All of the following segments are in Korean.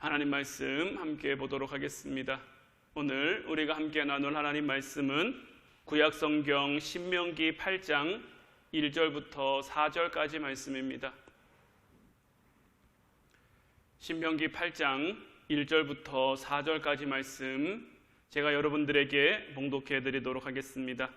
하나님 말씀 함께 보도록 하겠습니다. 오늘 우리가 함께 나눌 하나님 말씀은 구약성경 신명기 8장 1절부터 4절까지 말씀입니다. 신명기 8장 1절부터 4절까지 말씀 제가 여러분들에게 봉독해 드리도록 하겠습니다.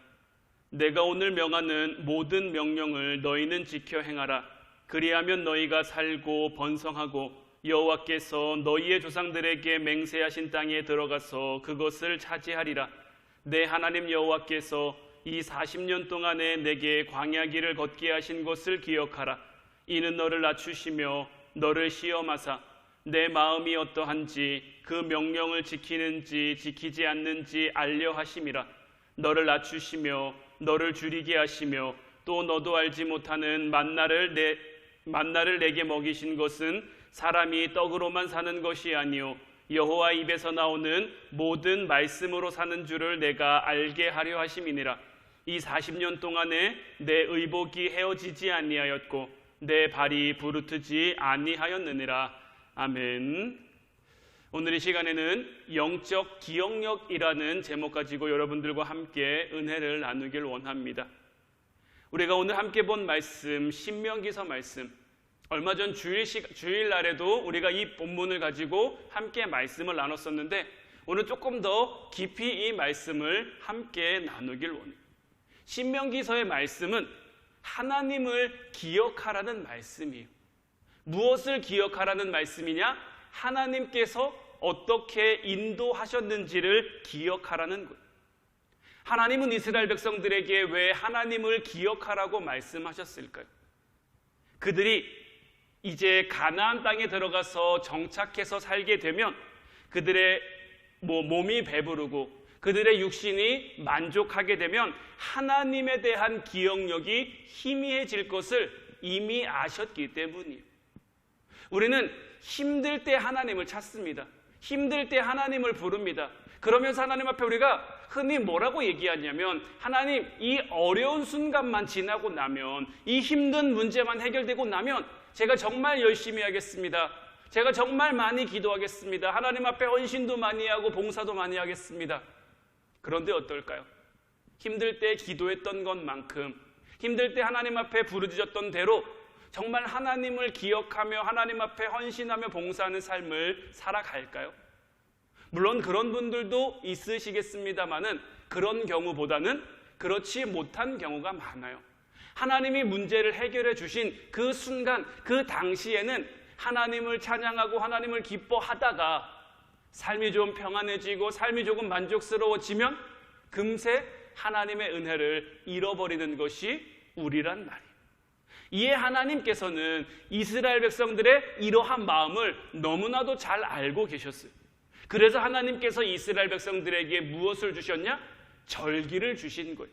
내가 오늘 명하는 모든 명령을 너희는 지켜 행하라. 그리하면 너희가 살고 번성하고 여호와께서 너희의 조상들에게 맹세하신 땅에 들어가서 그것을 차지하리라. 내 하나님 여호와께서 이 40년 동안에 내게 광야 길을 걷게 하신 것을 기억하라. 이는 너를 낮추시며 너를 시험하사 내 마음이 어떠한지 그 명령을 지키는지 지키지 않는지 알려 하심이라. 너를 낮추시며 너를 줄이게 하시며 또 너도 알지 못하는 만나를 내게 먹이신 것은 사람이 떡으로만 사는 것이 아니요 여호와 입에서 나오는 모든 말씀으로 사는 줄을 내가 알게 하려 하심이니라. 이 40년 동안에 내 의복이 헤어지지 아니하였고 내 발이 부르트지 아니하였느니라. 아멘. 오늘 이 시간에는 영적 기억력이라는 제목 가지고 여러분들과 함께 은혜를 나누길 원합니다. 우리가 오늘 함께 본 말씀 신명기서 말씀, 얼마 전 주일날에도 우리가 이 본문을 가지고 함께 말씀을 나눴었는데 오늘 조금 더 깊이 이 말씀을 함께 나누길 원해요. 신명기서의 말씀은 하나님을 기억하라는 말씀이에요. 무엇을 기억하라는 말씀이냐? 하나님께서 어떻게 인도하셨는지를 기억하라는 거예요. 하나님은 이스라엘 백성들에게 왜 하나님을 기억하라고 말씀하셨을까요? 그들이 이제 가나안 땅에 들어가서 정착해서 살게 되면 그들의 몸이 배부르고 그들의 육신이 만족하게 되면 하나님에 대한 기억력이 희미해질 것을 이미 아셨기 때문이에요. 우리는 힘들 때 하나님을 찾습니다. 힘들 때 하나님을 부릅니다. 그러면서 하나님 앞에 우리가 흔히 뭐라고 얘기하냐면 하나님, 이 어려운 순간만 지나고 나면, 이 힘든 문제만 해결되고 나면 제가 정말 열심히 하겠습니다. 제가 정말 많이 기도하겠습니다. 하나님 앞에 헌신도 많이 하고 봉사도 많이 하겠습니다. 그런데 어떨까요? 힘들 때 기도했던 것만큼, 힘들 때 하나님 앞에 부르짖었던 대로 정말 하나님을 기억하며 하나님 앞에 헌신하며 봉사하는 삶을 살아갈까요? 물론 그런 분들도 있으시겠습니다만은 그런 경우보다는 그렇지 못한 경우가 많아요. 하나님이 문제를 해결해 주신 그 순간, 그 당시에는 하나님을 찬양하고 하나님을 기뻐하다가 삶이 좀 평안해지고 삶이 조금 만족스러워지면 금세 하나님의 은혜를 잃어버리는 것이 우리란 말이에요. 이에 하나님께서는 이스라엘 백성들의 이러한 마음을 너무나도 잘 알고 계셨어요. 그래서 하나님께서 이스라엘 백성들에게 무엇을 주셨냐? 절기를 주신 거예요.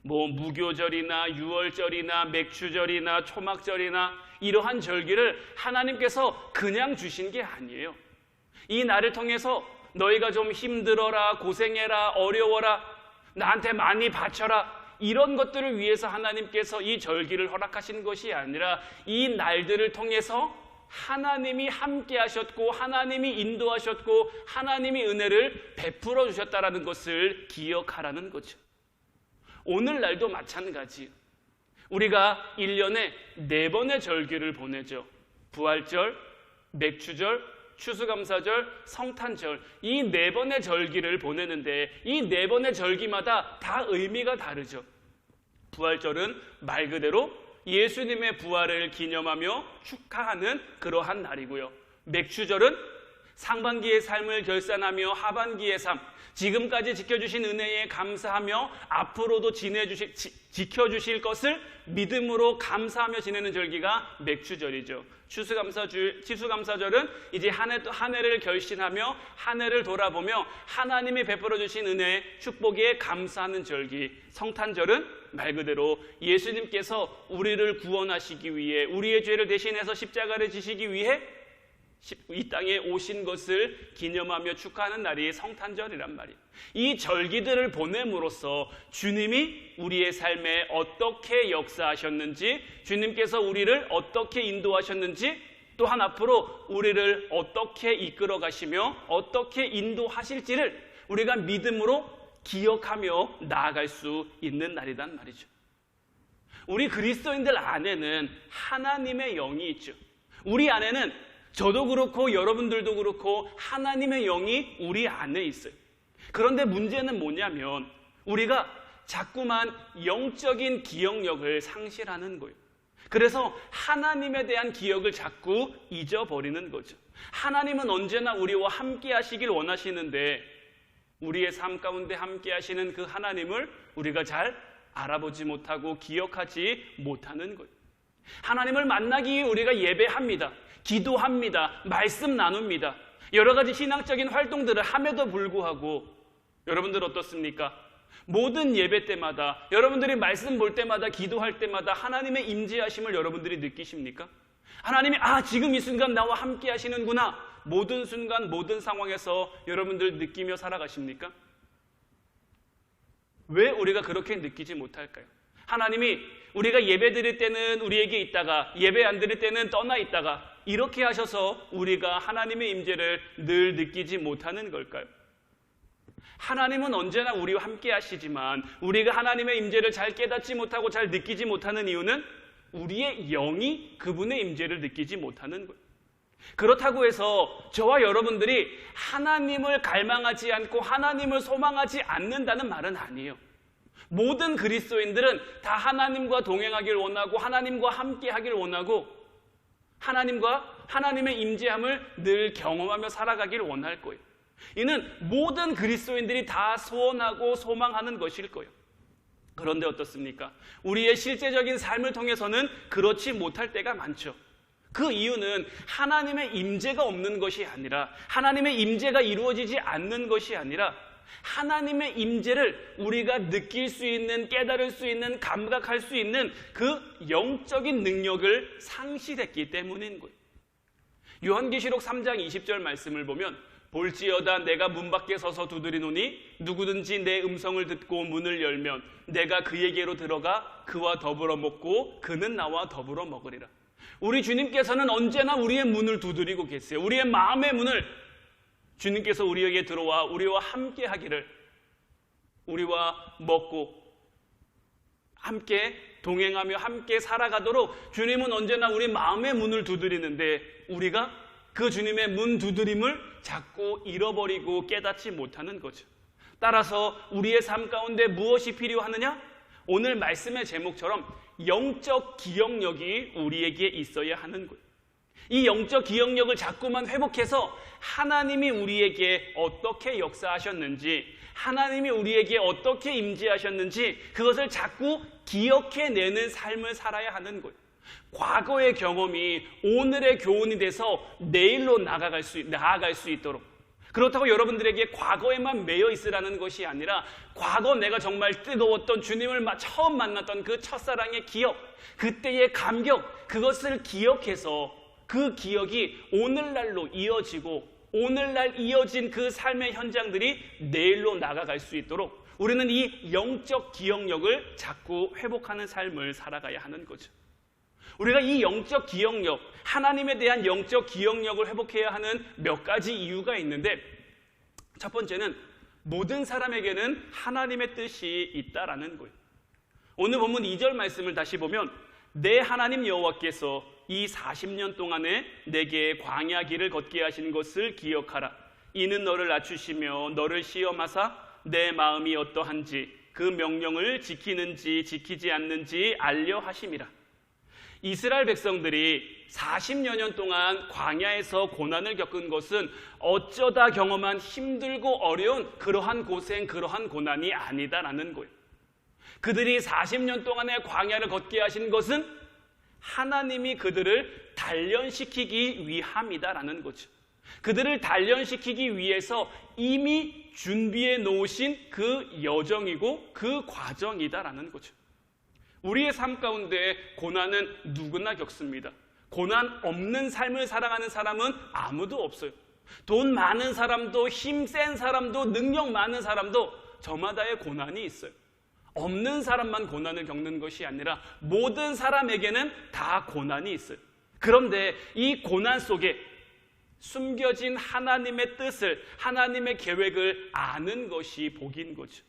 무교절이나 유월절이나 맥추절이나 초막절이나 이러한 절기를 하나님께서 그냥 주신 게 아니에요. 이 날을 통해서 너희가 좀 힘들어라, 고생해라, 어려워라, 나한테 많이 바쳐라, 이런 것들을 위해서 하나님께서 이 절기를 허락하신 것이 아니라 이 날들을 통해서 하나님이 함께 하셨고 하나님이 인도하셨고 하나님이 은혜를 베풀어 주셨다라는 것을 기억하라는 거죠. 오늘날도 마찬가지. 우리가 1년에 4번의 절기를 보내죠. 부활절, 맥추절, 추수감사절, 성탄절, 이 4번의 절기를 보내는데 이 4번의 절기마다 다 의미가 다르죠. 부활절은 말 그대로 예수님의 부활을 기념하며 축하하는 그러한 날이고요. 맥추절은 상반기의 삶을 결산하며 하반기의 삶, 지금까지 지켜주신 은혜에 감사하며 앞으로도 지켜주실 것을 믿음으로 감사하며 지내는 절기가 맥추절이죠. 추수감사절은 이제 한 해를 결신하며 한 해를 돌아보며 하나님이 베풀어 주신 은혜, 축복에 감사하는 절기. 성탄절은 말 그대로 예수님께서 우리를 구원하시기 위해, 우리의 죄를 대신해서 십자가를 지시기 위해 이 땅에 오신 것을 기념하며 축하하는 날이 성탄절이란 말이에요. 이 절기들을 보냄으로써 주님이 우리의 삶에 어떻게 역사하셨는지, 주님께서 우리를 어떻게 인도하셨는지 또한 앞으로 우리를 어떻게 이끌어 가시며 어떻게 인도하실지를 우리가 믿음으로 기억하며 나아갈 수 있는 날이란 말이죠. 우리 그리스도인들 안에는 하나님의 영이 있죠. 우리 안에는 저도 그렇고 여러분들도 그렇고 하나님의 영이 우리 안에 있어요. 그런데 문제는 뭐냐면 우리가 자꾸만 영적인 기억력을 상실하는 거예요. 그래서 하나님에 대한 기억을 자꾸 잊어버리는 거죠. 하나님은 언제나 우리와 함께 하시길 원하시는데 우리의 삶 가운데 함께 하시는 그 하나님을 우리가 잘 알아보지 못하고 기억하지 못하는 거예요. 하나님을 만나기 위해 우리가 예배합니다. 기도합니다. 말씀 나눕니다. 여러 가지 신앙적인 활동들을 함에도 불구하고 여러분들 어떻습니까? 모든 예배 때마다 여러분들이 말씀 볼 때마다 기도할 때마다 하나님의 임재하심을 여러분들이 느끼십니까? 하나님이 지금 이 순간 나와 함께 하시는구나. 모든 순간 모든 상황에서 여러분들 느끼며 살아가십니까? 왜 우리가 그렇게 느끼지 못할까요? 하나님이 우리가 예배 드릴 때는 우리에게 있다가 예배 안 드릴 때는 떠나 있다가 이렇게 하셔서 우리가 하나님의 임재를 늘 느끼지 못하는 걸까요? 하나님은 언제나 우리와 함께 하시지만 우리가 하나님의 임재를 잘 깨닫지 못하고 잘 느끼지 못하는 이유는 우리의 영이 그분의 임재를 느끼지 못하는 거예요. 그렇다고 해서 저와 여러분들이 하나님을 갈망하지 않고 하나님을 소망하지 않는다는 말은 아니에요. 모든 그리스도인들은 다 하나님과 동행하길 원하고 하나님과 함께 하길 원하고 하나님의 임재함을 늘 경험하며 살아가길 원할 거예요. 이는 모든 그리스도인들이 다 소원하고 소망하는 것일 거예요. 그런데 어떻습니까? 우리의 실제적인 삶을 통해서는 그렇지 못할 때가 많죠. 그 이유는 하나님의 임재가 없는 것이 아니라 하나님의 임재가 이루어지지 않는 것이 아니라 하나님의 임재를 우리가 느낄 수 있는, 깨달을 수 있는, 감각할 수 있는 그 영적인 능력을 상실했기 때문인 거예요. 요한계시록 3장 20절 말씀을 보면 볼지어다 내가 문 밖에 서서 두드리노니 누구든지 내 음성을 듣고 문을 열면 내가 그에게로 들어가 그와 더불어 먹고 그는 나와 더불어 먹으리라. 우리 주님께서는 언제나 우리의 문을 두드리고 계세요. 우리의 마음의 문을 주님께서 우리에게 들어와 우리와 함께 하기를, 우리와 먹고 함께 동행하며 함께 살아가도록 주님은 언제나 우리 마음의 문을 두드리는데 우리가 그 주님의 문 두드림을 자꾸 잃어버리고 깨닫지 못하는 거죠. 따라서 우리의 삶 가운데 무엇이 필요하느냐? 오늘 말씀의 제목처럼 영적 기억력이 우리에게 있어야 하는 거예요. 이 영적 기억력을 자꾸만 회복해서 하나님이 우리에게 어떻게 역사하셨는지, 하나님이 우리에게 어떻게 임재하셨는지 그것을 자꾸 기억해내는 삶을 살아야 하는 거예요. 과거의 경험이 오늘의 교훈이 돼서 내일로 나아갈 수 있도록, 그렇다고 여러분들에게 과거에만 매여 있으라는 것이 아니라 과거 내가 정말 뜨거웠던 주님을 처음 만났던 그 첫사랑의 기억, 그때의 감격, 그것을 기억해서 그 기억이 오늘날로 이어지고 오늘날 이어진 그 삶의 현장들이 내일로 나아갈 수 있도록 우리는 이 영적 기억력을 자꾸 회복하는 삶을 살아가야 하는 거죠. 우리가 이 영적 기억력, 하나님에 대한 영적 기억력을 회복해야 하는 몇 가지 이유가 있는데, 첫 번째는 모든 사람에게는 하나님의 뜻이 있다라는 거예요. 오늘 본문 2절 말씀을 다시 보면 내 하나님 여호와께서 이 40년 동안에 내게 광야 길을 걷게 하신 것을 기억하라. 이는 너를 낮추시며 너를 시험하사 내 마음이 어떠한지 그 명령을 지키는지 지키지 않는지 알려 하심이라. 이스라엘 백성들이 40여 년 동안 광야에서 고난을 겪은 것은 어쩌다 경험한 힘들고 어려운 그러한 고생, 그러한 고난이 아니다라는 거예요. 그들이 40년 동안의 광야를 걷게 하신 것은 하나님이 그들을 단련시키기 위함이다라는 거죠. 그들을 단련시키기 위해서 이미 준비해 놓으신 그 여정이고 그 과정이다라는 거죠. 우리의 삶 가운데 고난은 누구나 겪습니다. 고난 없는 삶을 살아가는 사람은 아무도 없어요. 돈 많은 사람도, 힘 센 사람도, 능력 많은 사람도 저마다의 고난이 있어요. 없는 사람만 고난을 겪는 것이 아니라 모든 사람에게는 다 고난이 있어요. 그런데 이 고난 속에 숨겨진 하나님의 뜻을, 하나님의 계획을 아는 것이 복인 거죠.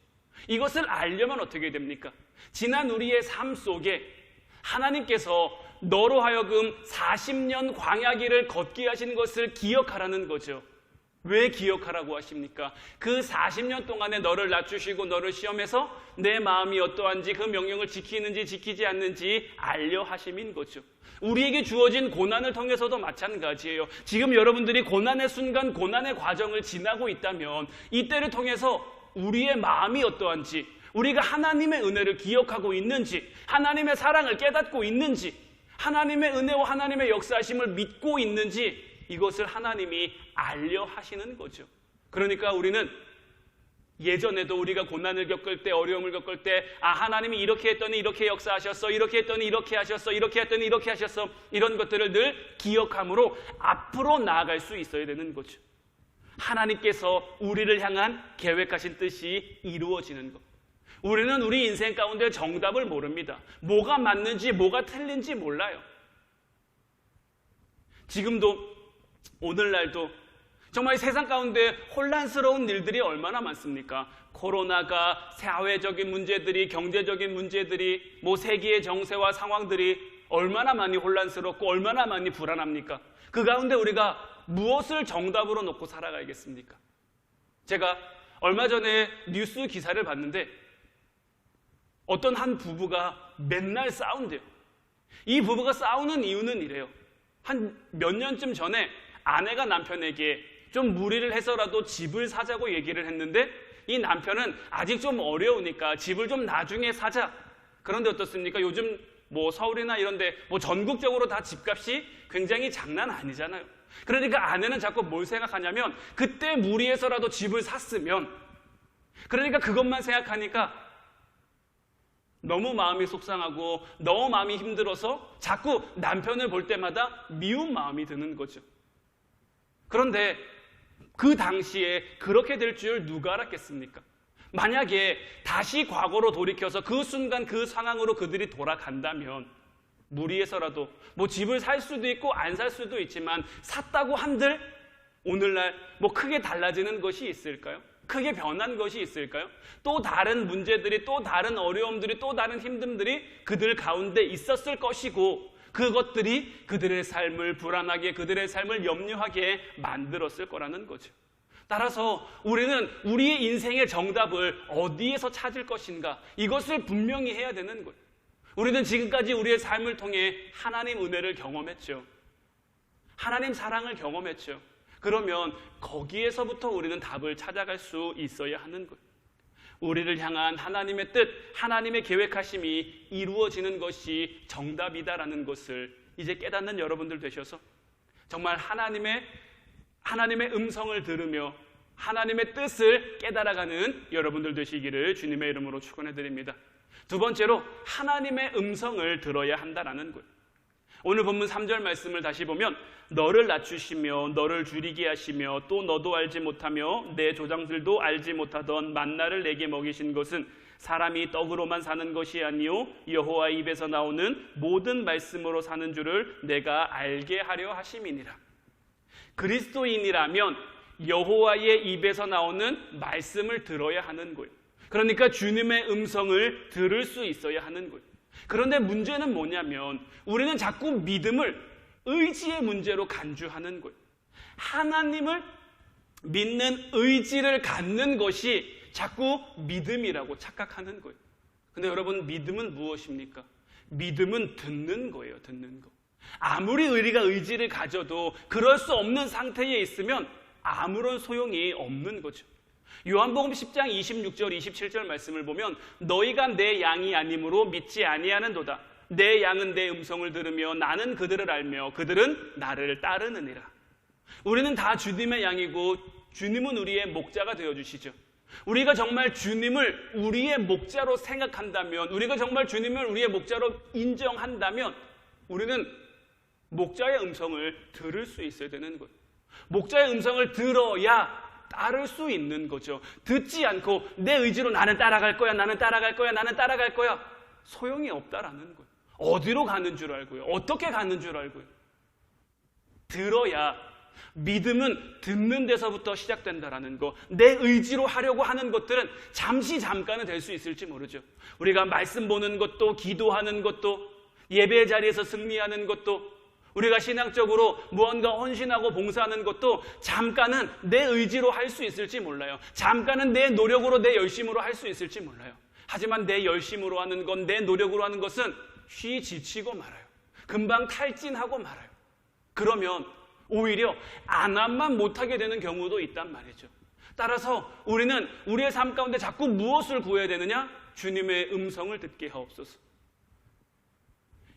이것을 알려면 어떻게 됩니까? 지난 우리의 삶 속에 하나님께서 너로 하여금 40년 광야길을 걷게 하신 것을 기억하라는 거죠. 왜 기억하라고 하십니까? 그 40년 동안에 너를 낮추시고 너를 시험해서 내 마음이 어떠한지, 그 명령을 지키는지 지키지 않는지 알려 하심인 거죠. 우리에게 주어진 고난을 통해서도 마찬가지예요. 지금 여러분들이 고난의 순간, 고난의 과정을 지나고 있다면 이때를 통해서 우리의 마음이 어떠한지, 우리가 하나님의 은혜를 기억하고 있는지, 하나님의 사랑을 깨닫고 있는지, 하나님의 은혜와 하나님의 역사하심을 믿고 있는지, 이것을 하나님이 알려 하시는 거죠. 그러니까 우리는 예전에도 우리가 고난을 겪을 때, 어려움을 겪을 때, 하나님이 이렇게 했더니 이렇게 역사하셨어, 이렇게 했더니 이렇게 하셨어, 이렇게 했더니 이렇게 하셨어, 이런 것들을 늘 기억함으로 앞으로 나아갈 수 있어야 되는 거죠. 하나님께서 우리를 향한 계획하신 뜻이 이루어지는 것. 우리는 우리 인생 가운데 정답을 모릅니다. 뭐가 맞는지 뭐가 틀린지 몰라요. 지금도, 오늘날도 정말 세상 가운데 혼란스러운 일들이 얼마나 많습니까? 코로나가, 사회적인 문제들이, 경제적인 문제들이, 세계의 정세와 상황들이 얼마나 많이 혼란스럽고 얼마나 많이 불안합니까? 그 가운데 우리가 무엇을 정답으로 놓고 살아가야겠습니까? 제가 얼마 전에 뉴스 기사를 봤는데 어떤 한 부부가 맨날 싸운대요. 이 부부가 싸우는 이유는 이래요. 한 몇 년쯤 전에 아내가 남편에게 좀 무리를 해서라도 집을 사자고 얘기를 했는데 이 남편은 아직 좀 어려우니까 집을 좀 나중에 사자. 그런데 어떻습니까? 요즘 서울이나 이런 데 전국적으로 다 집값이 굉장히 장난 아니잖아요. 그러니까 아내는 자꾸 뭘 생각하냐면 그때 무리해서라도 집을 샀으면, 그러니까 그것만 생각하니까 너무 마음이 속상하고 너무 마음이 힘들어서 자꾸 남편을 볼 때마다 미운 마음이 드는 거죠. 그런데 그 당시에 그렇게 될 줄 누가 알았겠습니까? 만약에 다시 과거로 돌이켜서 그 순간 그 상황으로 그들이 돌아간다면 무리해서라도 집을 살 수도 있고 안 살 수도 있지만 샀다고 한들 오늘날 크게 달라지는 것이 있을까요? 크게 변한 것이 있을까요? 또 다른 문제들이, 또 다른 어려움들이, 또 다른 힘듦들이 그들 가운데 있었을 것이고 그것들이 그들의 삶을 불안하게, 그들의 삶을 염려하게 만들었을 거라는 거죠. 따라서 우리는 우리의 인생의 정답을 어디에서 찾을 것인가, 이것을 분명히 해야 되는 거예요. 우리는 지금까지 우리의 삶을 통해 하나님 은혜를 경험했죠. 하나님 사랑을 경험했죠. 그러면 거기에서부터 우리는 답을 찾아갈 수 있어야 하는 거예요. 우리를 향한 하나님의 뜻, 하나님의 계획하심이 이루어지는 것이 정답이다라는 것을 이제 깨닫는 여러분들 되셔서 정말 하나님의 음성을 들으며 하나님의 뜻을 깨달아가는 여러분들 되시기를 주님의 이름으로 축원해 드립니다. 두 번째로 하나님의 음성을 들어야 한다라는 거예요. 오늘 본문 3절 말씀을 다시 보면 너를 낮추시며 너를 줄이게 하시며 또 너도 알지 못하며 내 조상들도 알지 못하던 만나를 내게 먹이신 것은 사람이 떡으로만 사는 것이 아니요 여호와 입에서 나오는 모든 말씀으로 사는 줄을 내가 알게 하려 하심이니라. 그리스도인이라면 여호와의 입에서 나오는 말씀을 들어야 하는 거예요. 그러니까 주님의 음성을 들을 수 있어야 하는 거예요. 그런데 문제는 뭐냐면 우리는 자꾸 믿음을 의지의 문제로 간주하는 거예요. 하나님을 믿는 의지를 갖는 것이 자꾸 믿음이라고 착각하는 거예요. 근데 여러분, 믿음은 무엇입니까? 믿음은 듣는 거예요. 듣는 거. 아무리 우리가 의지를 가져도 그럴 수 없는 상태에 있으면 아무런 소용이 없는 거죠. 요한복음 10장 26절 27절 말씀을 보면 너희가 내 양이 아니므로 믿지 아니하는도다. 내 양은 내 음성을 들으며 나는 그들을 알며 그들은 나를 따르느니라. 우리는 다 주님의 양이고 주님은 우리의 목자가 되어주시죠. 우리가 정말 주님을 우리의 목자로 생각한다면, 우리가 정말 주님을 우리의 목자로 인정한다면 우리는 목자의 음성을 들을 수 있어야 되는 거예요. 목자의 음성을 들어야 따를 수 있는 거죠. 듣지 않고 내 의지로 나는 따라갈 거야, 나는 따라갈 거야, 나는 따라갈 거야, 소용이 없다라는 거예요. 어디로 가는 줄 알고요? 어떻게 가는 줄 알고요? 들어야 믿음은 듣는 데서부터 시작된다라는 거. 내 의지로 하려고 하는 것들은 잠깐은 될 수 있을지 모르죠. 우리가 말씀 보는 것도, 기도하는 것도, 예배 자리에서 승리하는 것도, 우리가 신앙적으로 무언가 헌신하고 봉사하는 것도 잠깐은 내 의지로 할 수 있을지 몰라요. 잠깐은 내 노력으로, 내 열심으로 할 수 있을지 몰라요. 하지만 내 열심으로 하는 건, 내 노력으로 하는 것은 쉬 지치고 말아요. 금방 탈진하고 말아요. 그러면 오히려 안함만 못하게 되는 경우도 있단 말이죠. 따라서 우리는 우리의 삶 가운데 자꾸 무엇을 구해야 되느냐? 주님의 음성을 듣게 하옵소서.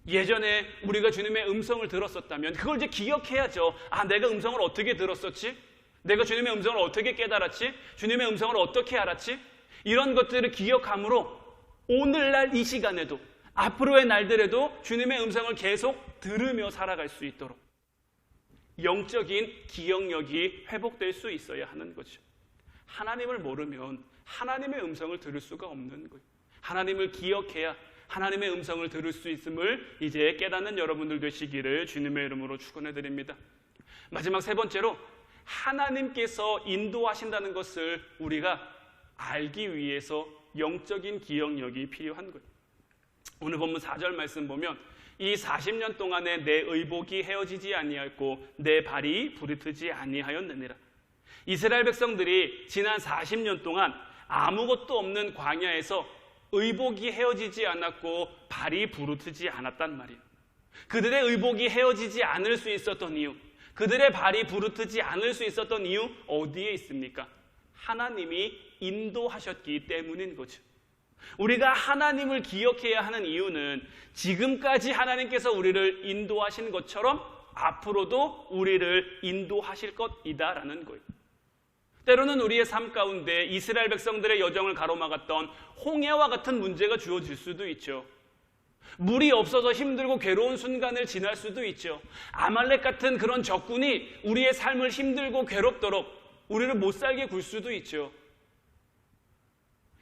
예전에 우리가 주님의 음성을 들었었다면 그걸 이제 기억해야죠. 아, 내가 음성을 어떻게 들었었지? 내가 주님의 음성을 어떻게 깨달았지? 주님의 음성을 어떻게 알았지? 이런 것들을 기억함으로 오늘날 이 시간에도, 앞으로의 날들에도 주님의 음성을 계속 들으며 살아갈 수 있도록 영적인 기억력이 회복될 수 있어야 하는 거죠. 하나님을 모르면 하나님의 음성을 들을 수가 없는 거예요. 하나님을 기억해야 하나님의 음성을 들을 수 있음을 이제 깨닫는 여러분들 되시기를 주님의 이름으로 축원해 드립니다. 마지막 세 번째로, 하나님께서 인도하신다는 것을 우리가 알기 위해서 영적인 기억력이 필요한 거예요. 오늘 본문 4절 말씀 보면 이 40년 동안에 내 의복이 헤어지지 아니하였고 내 발이 부르트지 아니하였느니라. 이스라엘 백성들이 지난 40년 동안 아무것도 없는 광야에서 의복이 헤어지지 않았고 발이 부르트지 않았단 말이에요. 그들의 의복이 헤어지지 않을 수 있었던 이유, 그들의 발이 부르트지 않을 수 있었던 이유 어디에 있습니까? 하나님이 인도하셨기 때문인 거죠. 우리가 하나님을 기억해야 하는 이유는 지금까지 하나님께서 우리를 인도하신 것처럼 앞으로도 우리를 인도하실 것이다라는 거예요. 때로는 우리의 삶 가운데 이스라엘 백성들의 여정을 가로막았던 홍해와 같은 문제가 주어질 수도 있죠. 물이 없어서 힘들고 괴로운 순간을 지날 수도 있죠. 아말렉 같은 그런 적군이 우리의 삶을 힘들고 괴롭도록 우리를 못 살게 굴 수도 있죠.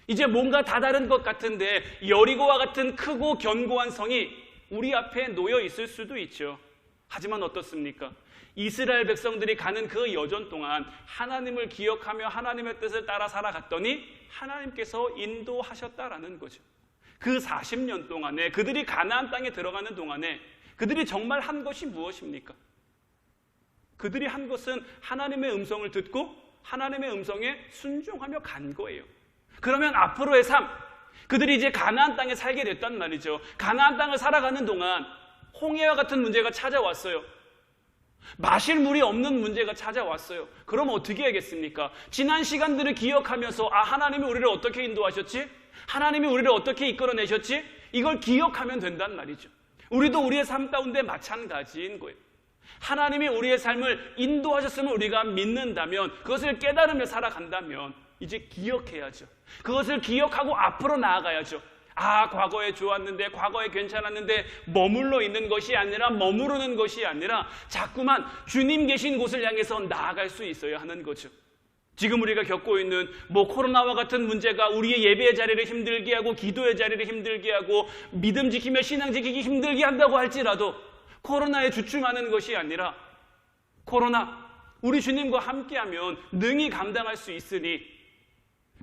이제 뭔가 다다른 것 같은데 여리고와 같은 크고 견고한 성이 우리 앞에 놓여 있을 수도 있죠. 하지만 어떻습니까? 이스라엘 백성들이 가는 그 여정 동안 하나님을 기억하며 하나님의 뜻을 따라 살아갔더니 하나님께서 인도하셨다라는 거죠. 그 40년 동안에, 그들이 가나안 땅에 들어가는 동안에 그들이 정말 한 것이 무엇입니까? 그들이 한 것은 하나님의 음성을 듣고 하나님의 음성에 순종하며 간 거예요. 그러면 앞으로의 삶, 그들이 이제 가나안 땅에 살게 됐단 말이죠. 가나안 땅을 살아가는 동안 홍해와 같은 문제가 찾아왔어요. 마실 물이 없는 문제가 찾아왔어요. 그럼 어떻게 해야겠습니까? 지난 시간들을 기억하면서 하나님이 우리를 어떻게 인도하셨지? 하나님이 우리를 어떻게 이끌어내셨지? 이걸 기억하면 된단 말이죠. 우리도 우리의 삶 가운데 마찬가지인 거예요. 하나님이 우리의 삶을 인도하셨음을 우리가 믿는다면, 그것을 깨달으며 살아간다면 이제 기억해야죠. 그것을 기억하고 앞으로 나아가야죠. 과거에 좋았는데, 과거에 괜찮았는데 머물러 있는 것이 아니라, 머무르는 것이 아니라 자꾸만 주님 계신 곳을 향해서 나아갈 수 있어야 하는 거죠. 지금 우리가 겪고 있는 코로나와 같은 문제가 우리의 예배의 자리를 힘들게 하고 기도의 자리를 힘들게 하고 믿음 지키며 신앙 지키기 힘들게 한다고 할지라도 코로나에 주춤하는 것이 아니라, 코로나, 우리 주님과 함께하면 능히 감당할 수 있으니,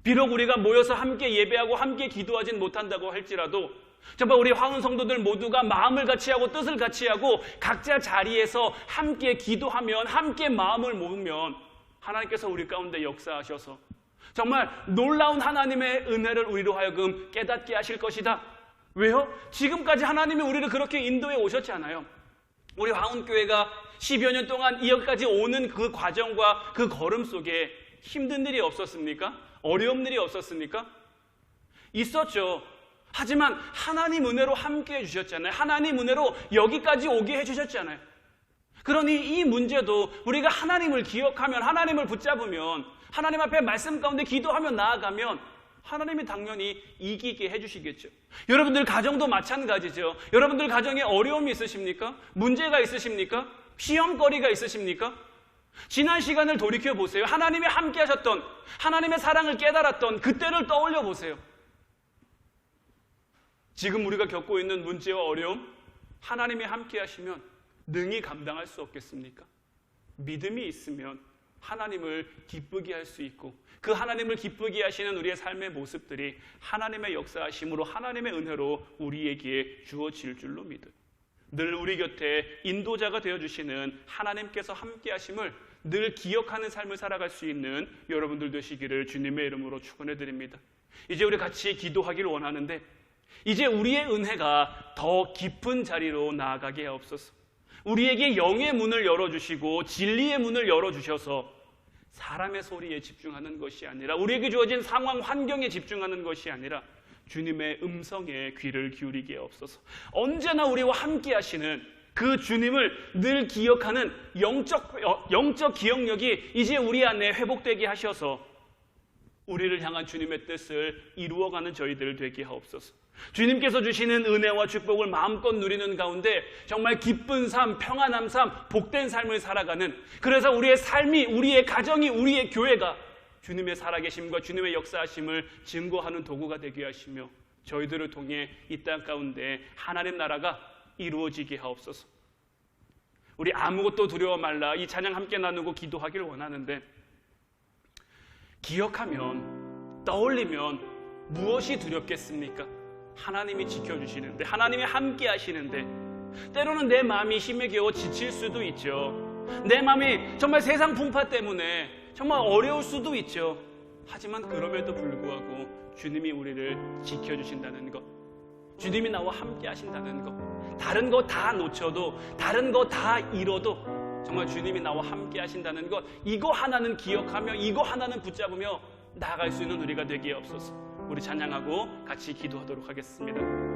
비록 우리가 모여서 함께 예배하고 함께 기도하진 못한다고 할지라도 정말 우리 화운 성도들 모두가 마음을 같이 하고 뜻을 같이 하고 각자 자리에서 함께 기도하면, 함께 마음을 모으면 하나님께서 우리 가운데 역사하셔서 정말 놀라운 하나님의 은혜를 우리로 하여금 깨닫게 하실 것이다. 왜요? 지금까지 하나님이 우리를 그렇게 인도해 오셨잖아요. 우리 화운교회가 10여 년 동안 여기까지 오는 그 과정과 그 걸음 속에 힘든 일이 없었습니까? 어려운 일이 없었습니까? 있었죠. 하지만 하나님 은혜로 함께 해주셨잖아요. 하나님 은혜로 여기까지 오게 해주셨잖아요. 그러니 이 문제도 우리가 하나님을 기억하면, 하나님을 붙잡으면, 하나님 앞에 말씀 가운데 기도하며 나아가면 하나님이 당연히 이기게 해주시겠죠. 여러분들 가정도 마찬가지죠. 여러분들 가정에 어려움이 있으십니까? 문제가 있으십니까? 시험거리가 있으십니까? 지난 시간을 돌이켜보세요. 하나님이 함께 하셨던, 하나님의 사랑을 깨달았던 그때를 떠올려 보세요. 지금 우리가 겪고 있는 문제와 어려움, 하나님이 함께 하시면 능히 감당할 수 없겠습니까? 믿음이 있으면 하나님을 기쁘게 할 수 있고, 그 하나님을 기쁘게 하시는 우리의 삶의 모습들이 하나님의 역사하심으로, 하나님의 은혜로 우리에게 주어질 줄로 믿어요. 늘 우리 곁에 인도자가 되어주시는 하나님께서 함께 하심을 늘 기억하는 삶을 살아갈 수 있는 여러분들 되시기를 주님의 이름으로 축원해 드립니다. 이제 우리 같이 기도하길 원하는데, 이제 우리의 은혜가 더 깊은 자리로 나아가게 하옵소서. 우리에게 영의 문을 열어주시고 진리의 문을 열어주셔서 사람의 소리에 집중하는 것이 아니라, 우리에게 주어진 상황 환경에 집중하는 것이 아니라 주님의 음성에 귀를 기울이게 하옵소서. 언제나 우리와 함께 하시는 그 주님을 늘 기억하는 영적 기억력이 이제 우리 안에 회복되게 하셔서 우리를 향한 주님의 뜻을 이루어가는 저희들 되게 하옵소서. 주님께서 주시는 은혜와 축복을 마음껏 누리는 가운데 정말 기쁜 삶, 평안한 삶, 복된 삶을 살아가는, 그래서 우리의 삶이, 우리의 가정이, 우리의 교회가 주님의 살아계심과 주님의 역사하심을 증거하는 도구가 되게 하시며 저희들을 통해 이 땅 가운데 하나님 나라가 이루어지게 하옵소서. 우리 아무것도 두려워 말라, 이 찬양 함께 나누고 기도하길 원하는데, 기억하면, 떠올리면 무엇이 두렵겠습니까? 하나님이 지켜주시는데, 하나님이 함께 하시는데, 때로는 내 마음이 힘에 겨워 지칠 수도 있죠. 내 마음이 정말 세상 풍파 때문에 정말 어려울 수도 있죠. 하지만 그럼에도 불구하고 주님이 우리를 지켜주신다는 것, 주님이 나와 함께 하신다는 것, 다른 거 다 놓쳐도, 다른 거 다 잃어도 정말 주님이 나와 함께 하신다는 것, 이거 하나는 기억하며, 이거 하나는 붙잡으며 나아갈 수 있는 우리가 되게 하옵소서. 우리 찬양하고 같이 기도하도록 하겠습니다.